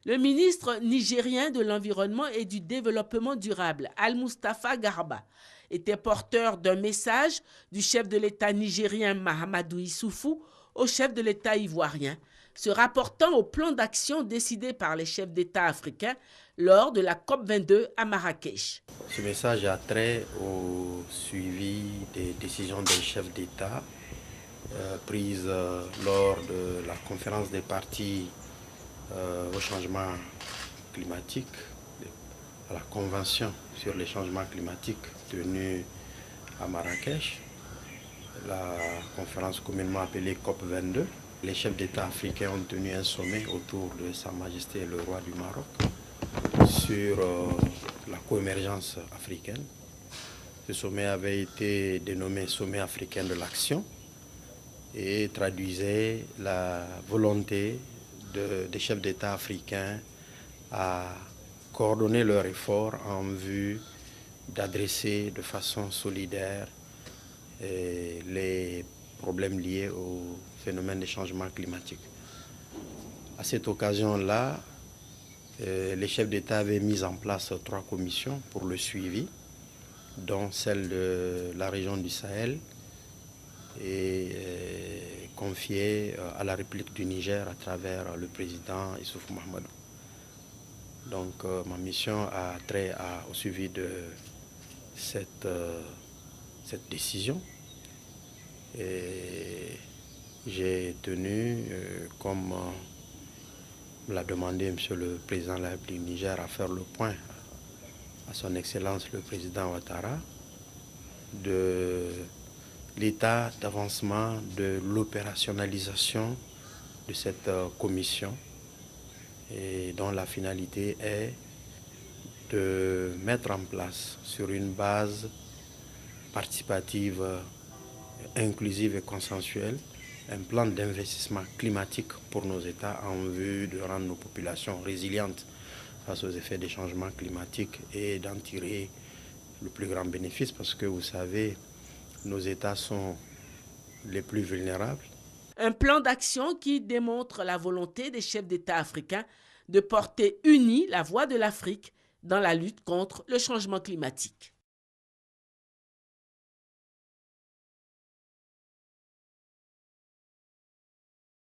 Le ministre nigérien de l'Environnement et du Développement durable, Al-Mustafa Garba, était porteur d'un message du chef de l'État nigérien Mahamadou Issoufou au chef de l'État ivoirien, se rapportant au plan d'action décidé par les chefs d'État africains lors de la COP22 à Marrakech. Ce message a trait au suivi des décisions des chefs d'État prises lors de la conférence des parties au changement climatique, à la convention sur les changements climatiques tenue à Marrakech, la conférence communément appelée COP22. Les chefs d'État africains ont tenu un sommet autour de Sa Majesté le roi du Maroc sur la coémergence africaine. Ce sommet avait été dénommé Sommet africain de l'action et traduisait la volonté des chefs d'État africains à coordonner leurs efforts en vue d'adresser de façon solidaire les problèmes liés au phénomène des changements climatiques. À cette occasion-là, les chefs d'État avaient mis en place 3 commissions pour le suivi, dont celle de la région du Sahel et confiée à la République du Niger à travers le président Issoufou Mahamadou. Donc ma mission a trait au suivi de cette décision et j'ai tenu, comme me l'a demandé M. le Président de la République du Niger, à faire le point à son Excellence le Président Ouattara de l'état d'avancement de l'opérationnalisation de cette commission et dont la finalité est de mettre en place sur une base participative, inclusive et consensuelle un plan d'investissement climatique pour nos États en vue de rendre nos populations résilientes face aux effets des changements climatiques et d'en tirer le plus grand bénéfice parce que vous savez, nos États sont les plus vulnérables. Un plan d'action qui démontre la volonté des chefs d'État africains de porter unis la voix de l'Afrique dans la lutte contre le changement climatique.